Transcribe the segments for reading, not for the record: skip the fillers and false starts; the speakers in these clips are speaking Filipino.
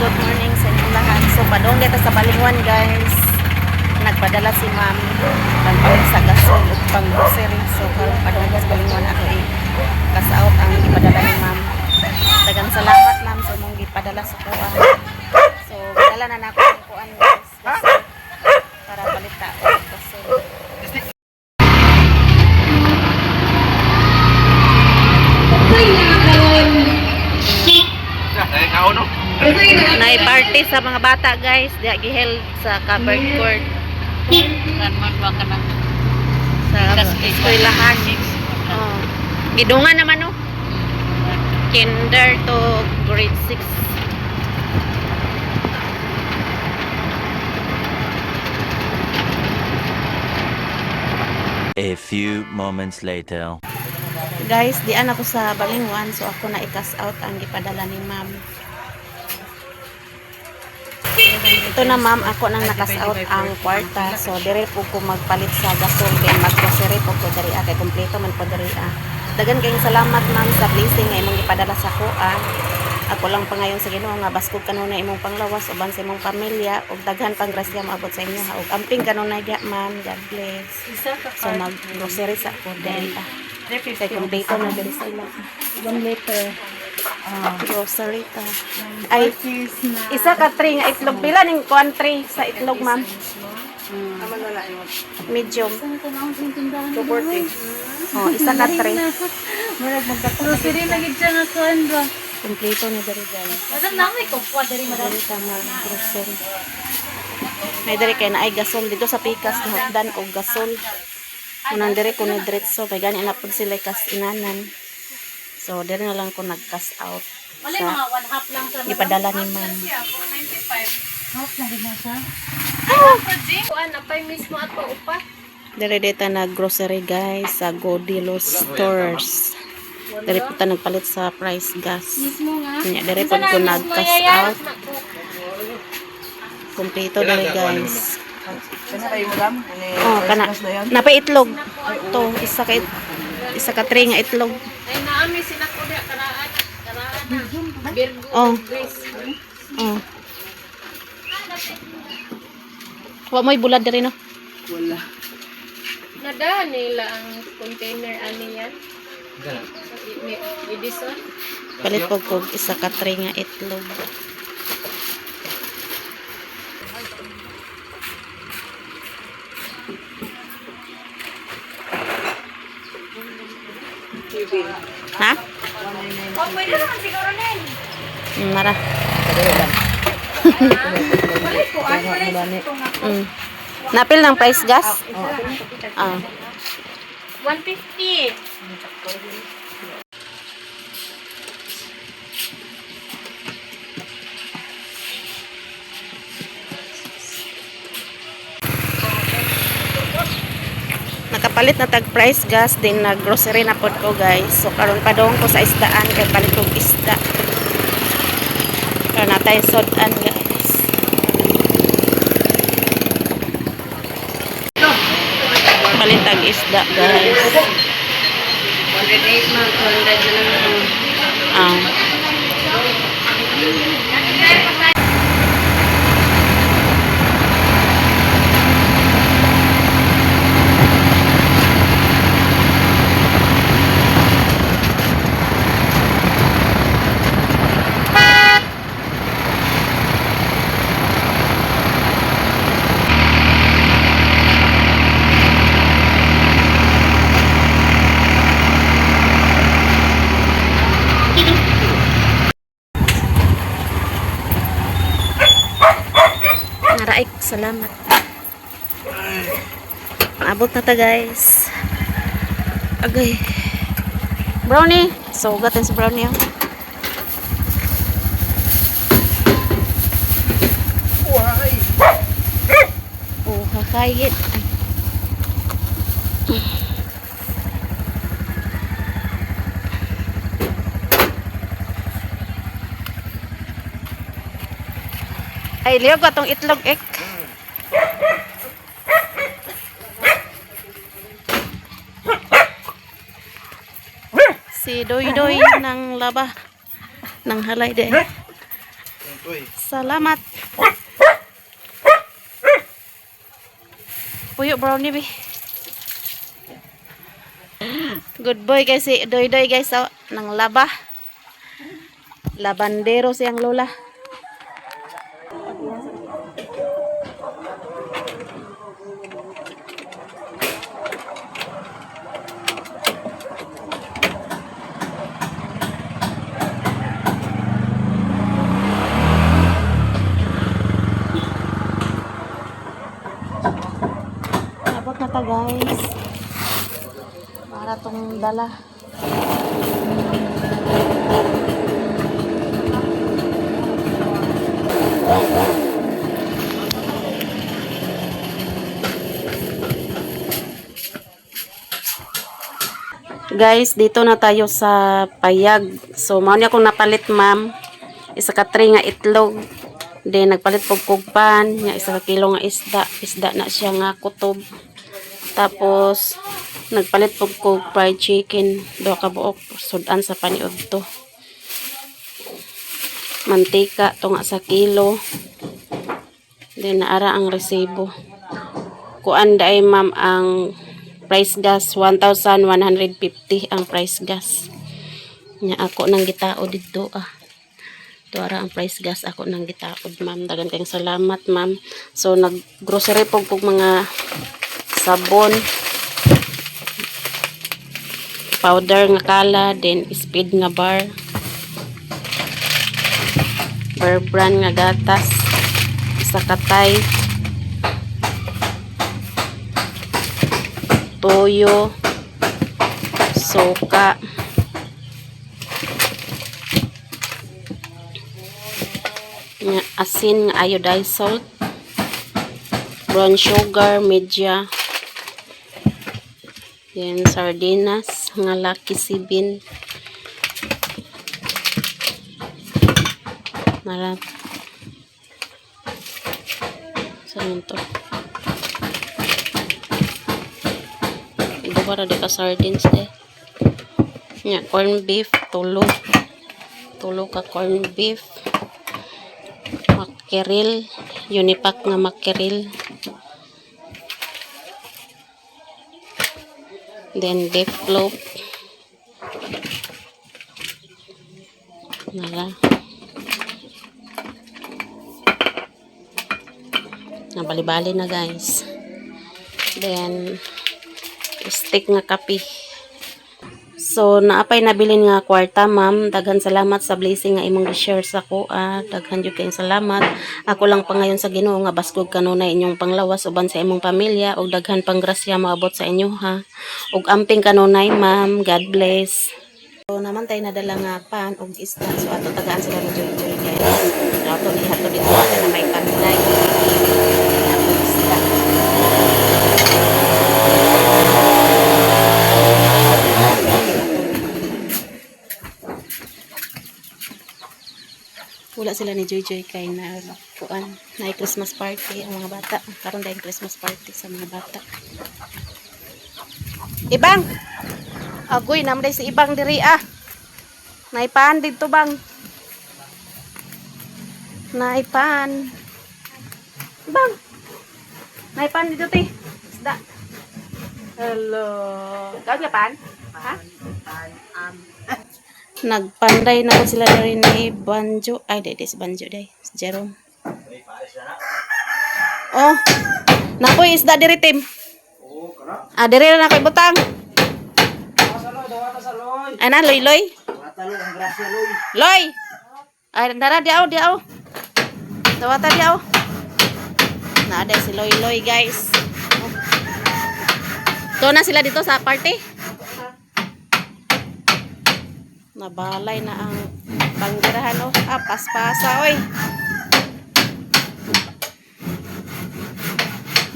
good morning sa inyong lahat. So, padong dito sa Balingwan, guys. Nagpadala si ma'am pang sa gasol at pang grocery. So, padong dito sa Balingwan ako kasaot ang ipadala ni ma'am. Dagang salamat ma'am sa mong ipadala sa kuan. So, padala na ako ng kuan, guys. Gasol para balita o gasol. Nay party sa mga bata, guys. Diya giheld sa covered court. Sa eskwelahan. Oh. Gidungan naman no. Kinder to grade 6. A few moments later. Guys, diyan ako sa Balingwan, so ako na i-cash out ang ipadala ni ma'am. Ito na ma'am, ako nang nakas out ang kwarta. So dire po ko magpalit sa gasol din mag-grocery po ko diri kay kompleto man po diri. Dagan kayong salamat ma'am sa blessing nga imong ipadala sa ko. Ako lang pa ngayon sa Ginoo nga baskog kanunay imong panglawas uban sa imong pamilya ug daghan pang grasya maabot sa inyo ug amping kanunay diha ma'am. God bless. So mag-grocery sa ko diri. Kay kompleto na diri sa ila. 1 liter. Grocery ta. Ay, isa ka tray nga itlog. Pila ning kuan tray sa itlog, ma'am? Medium. 240. Oh, isa ka tray. Marag magka-grocery na gid siya nga kuan ba. Kompleto ni diri guys. Madam nami ko kwa diri madam. Diri ta grocery. May diri kay naay gasol dito sa Pikas na hagdan og gasol. Kunan diri ko ni diretso kay gani na pud sila kas inanan. So, dito na lang ko nag-cash out Wala mga 1/2 lang sa ipadala ni ma'am. half na din siya. Kuan apay mismo ato upat. Dito na grocery guys sa Godilo Stores. Dito po ta nagpalit sa price gas. Mismo nga. Kanya dito po ko nag-cash out. Kompleto dito guys. Oh, kana. Napay itlog. To, isa ka tray nga itlog. Ay naami sila ko diha karaan. Virgo. Oh. Grace. Oh. Wa mo'y bulad diri no? Wala. Nada nila ang container ani yan. Edison. Palit po ko isa ka tray nga itlog. Ha? Oh, pwede naman siguro nin. Mara. Balik ko, balik ko nga. Napil ng price gas? Ah. 150. Nakapalit na tag price gas din na grocery na pod ko guys. So karon pa dong ko sa isdaan kay palit og isda. Karon natay sodan guys. Palit tag isda guys. 108 man, 200 na lang. Ah. Naraik, salamat. Abot na ta guys. Agay. Brownie. So, ugatin si brownie. Oh, kakayit. Ay, liog atong itlog ek. Si Doy Doy ng laba ng halay de. Salamat. Puyo brownie bi. Good boy guys si Doy Doy guys oh, nang laba. Labandero siyang lola. Abot na ta guys. Para tong dala. Guys, dito na tayo sa payag. So, mao niya akong napalit, ma'am. Isa ka tray nga itlog. Then, nagpalit po kugpan. Nga isa ka kilo nga isda. Isda na siya nga kutob. Tapos, nagpalit po kog fried chicken. Do ka buok. Sudan sa paniod to. Mantika. To nga sa kilo. Then, naara ang resibo. Kuan daay, ma'am, ang price gas 1,150 ang price gas. Nya ako nang gitao dito Tuara ang price gas ako nang gitaod, ma'am. Dagan kayong salamat, ma'am. So nag-grocery pog mga sabon, powder nga kala, then speed nga bar, Bear Brand nga gatas, isa katay, toyo, soka, nga asin nga iodized salt, brown sugar media, then sardinas nga Lucky Sibin, nara saan to para di ka sardines nya corn beef tulo ka corn beef, mackerel unipack nga mackerel, then beef loaf nala nabali-bali na guys, then stick nga kape. So naapay nabilin nga kwarta, ma'am. Daghan salamat sa blessing nga imong i-share sa ko. Daghan jud kayong salamat. Ako lang pa ngayon sa Ginoo nga baskog kanunay inyong panglawas uban sa imong pamilya ug daghan pang grasya maabot sa inyo ha. Ug amping kanunay, ma'am. God bless. So naman tayo nadala nga pan ug isda. So ato tagaan sila ni Joy Joy guys. Ato ni hato dito na may panlay. Ato isda. Wala sila ni Joy Joy kay na kuan na Christmas party ang mga bata. Karon dahil Christmas party sa mga bata. Ibang. Agoy namday si Ibang diri Naipan dito bang. Naipan. Ibang. Naipan dito ti. Isda. Hello. Kau nga pan? Ha? Nagpanday na sila rin ni Banjo. Ay, di si Banjo day. Si Jerome. Oh. Nakoy isda diri tim. Diri na nakoy butang. Ana loy loy. Loy. Ay, dara diaw. Dawata diaw. Na ada si Loy Loy guys. Doon na sila dito sa party. Nabalay na ang panggirahan paspasa oy.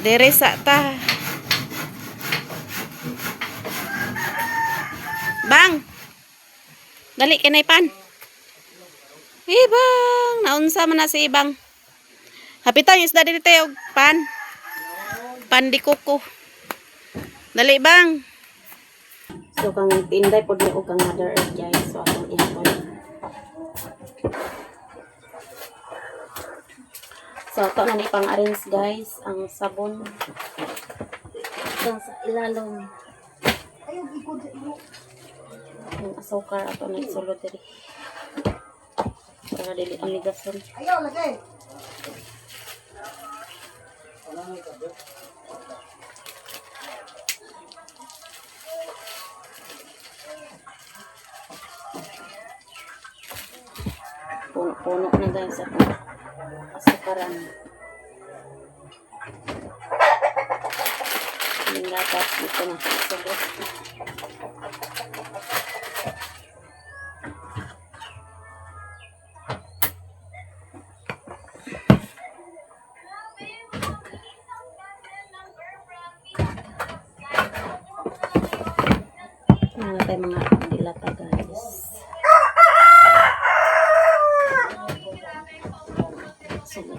Dere sa ta. Bang. Dali kinay pan. Ibang, naunsa man na si Ibang. Hapitan yung isda dito yung pan. Pan di kuko. Dali bang. So kang tinday po niyo kang Mother Earth guys. So akong ihapon. So, ito na ni pang-arrange guys, ang sabon. Ito sa ilalong. Yung asukar, ito na isulod diri. Para dili ang ligason. Ayaw, lagay. Puno-puno na guys ito. Asukaran. Yung gatas dito na sabot. Mga tayo mga dilata guys. Sunod.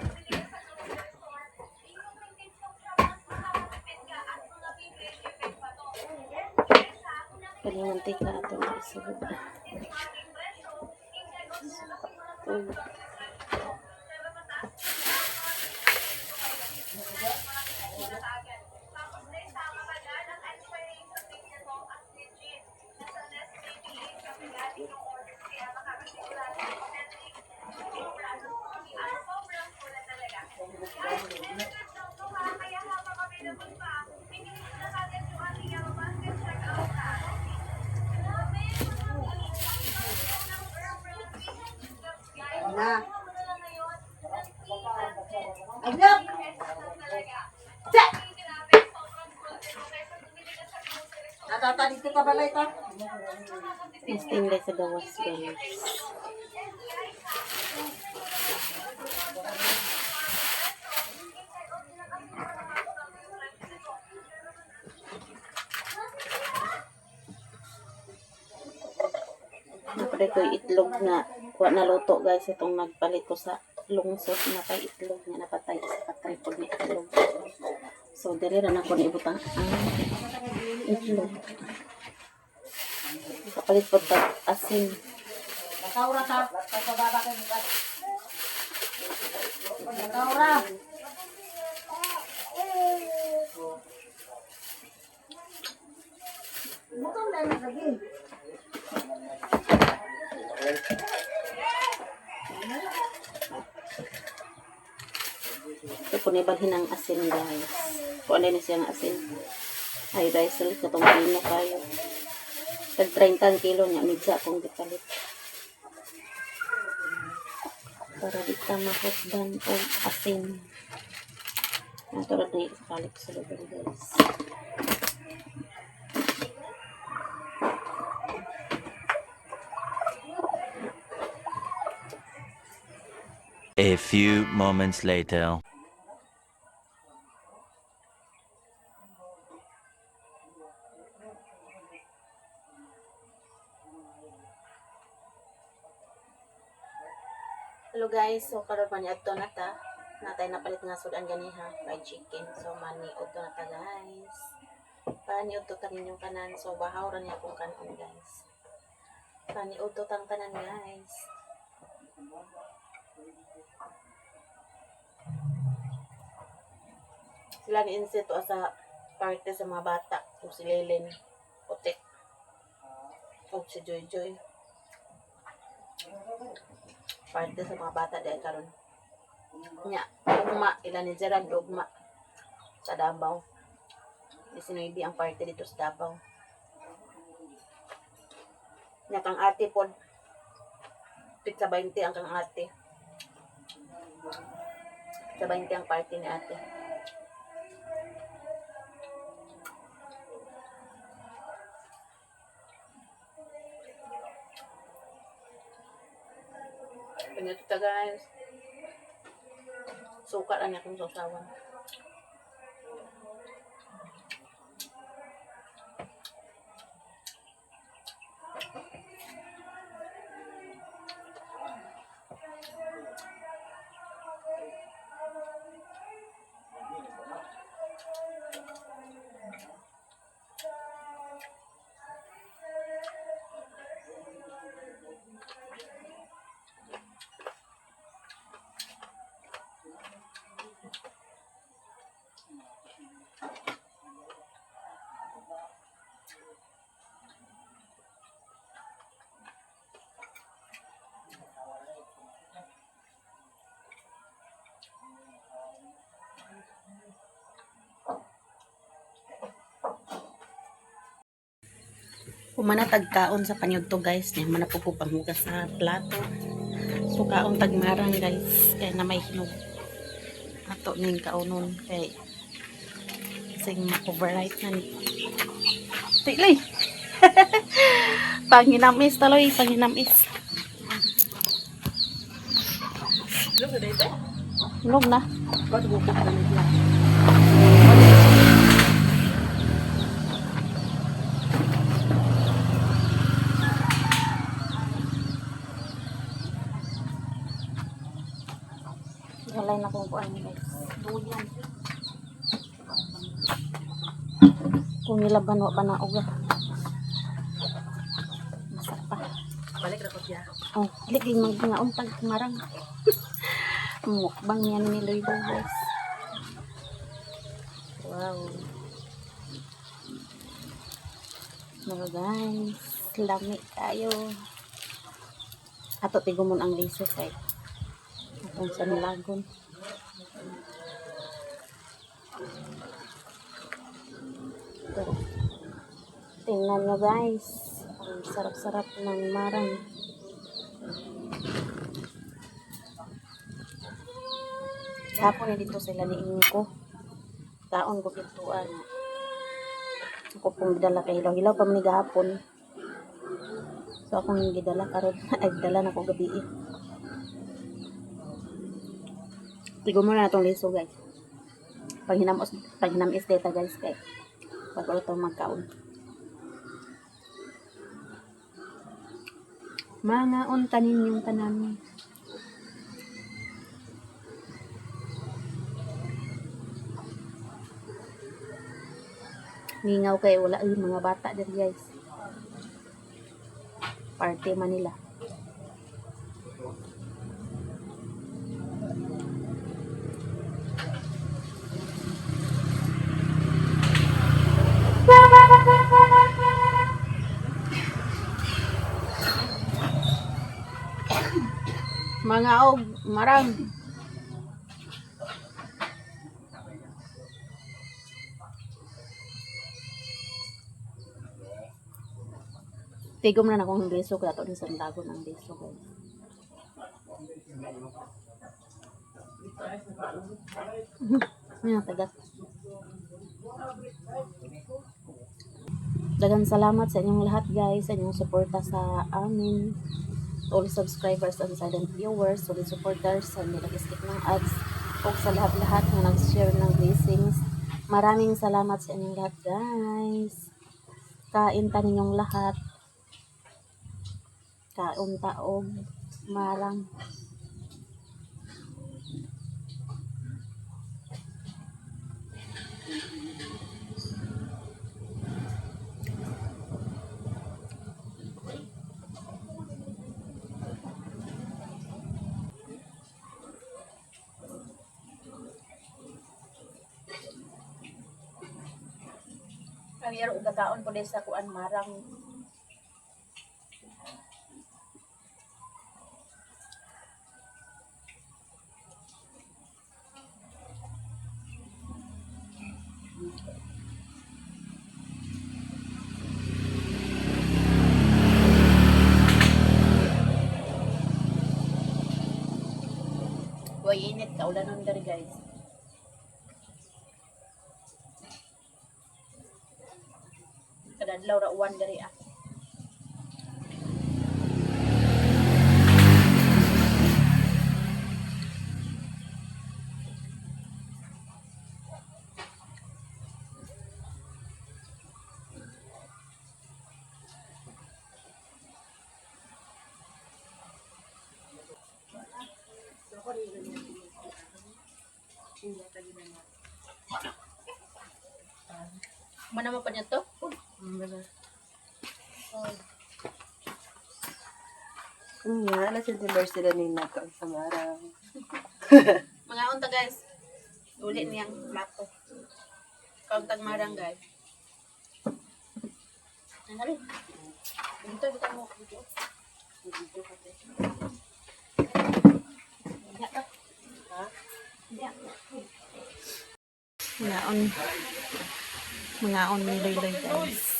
Palimantika ato na isulod. Na. Ayaw. Natata dito ka balay ta? Stainless sa gawas guys. Napre ko itlog na kuha na luto guys. Itong nagpalit ko sa lungsod na kay itlog nga napatay sa katripod ni itlog. So diri ra na ko ibutang ang itlog. Kapalit po tag asin. Bakaura ka. Pagpababa ka nila. Bakaura. Bukang dahil lagi. Ito po nibalhin ang asin guys. Kung ano na siyang asin. Ay guys, salit na itong pino kayo. Tag 30 kilo niya, midya akong gipalit. Para di ka mahutdan o asin. Natulad na ipalik sa lugar guys. A few moments later. Hello guys, so karon man adto na ta. Natay napalit nga sudan ganiha, fried chicken. So mani udto na ta guys. Pani udto ta ninyong kanan. So bahaw ra niya akong kanon guys. Pani udto tang tanan guys. Sila ni Inset o sa parte sa mga bata. O si Lelen, Putik, o si Joy Joy. Parte sa mga bata dahil karon. Nya, ugma, ilan ni Gerald, ugma. Sa Davao. 19 ang parte dito sa Davao. Nya, kang ate po. Pit sa 20 ang kang ate. Sa 20 ang parte ni ate. Ganito ta guys. Suka lang akong sausawan. Pumanatag kaon sa panyudto guys. Niya manapog ko panghugas sa plato. So kaon tagmarang guys. Kaya na may hinog. Ato ning kaunon. Kaya sing ma-overripe na ni. Tilay! Panginamis taloy. Panginamis. Hinog na. Walay na kung kuan guys. Duyan. Kung nilaban wa pa na uga. Masak pa. Balik na ko siya. Oh, balik din mga untag marang. Mukbang yan ni Loy guys. Wow. Mga guys, lami kayo. Ato tigumon ang liso kay atong sa nilagon. Tingnan nyo guys, ang sarap-sarap ng marang. Hapon na dito sila ni ko. Taon ko pintuan. Ako pong gidala kay Hilaw. Hilaw pa man ni gahapon. So akong gidala karon ay dala na ko gabi. Tigo mo na itong liso guys. Panghinam is data guys kay bago ito magkaon. Mga untanin yung tanan. Mingaw kay wala ay mga bata din guys. Party man nila. Mga og marang. Tigom na akong beso kaya ito ni sandagon ang beso ko. Yan, tagat. Dagang salamat sa inyong lahat guys, sa inyong suporta sa amin. To all subscribers and silent viewers, solid supporters, sa nag-skip ng ads, o sa lahat-lahat na nag-share ng blessings. Maraming salamat sa inyong lahat guys. Kain ta ninyong lahat. Kaon taog marang. Ang yaro gagaon po din sa kuan marang. Boy, init ka ulan ng dari guys. Kadadlaw ra uwan dari ah. Mana mo pa niya to? Alas yung timber sila ni Naka ang samarang. Mga unta guys. Uli niyang plato. Kauntag marang guys. Ano rin? Dito mo. Dito. Dito pati. Ha? Mga on ni Loy guys.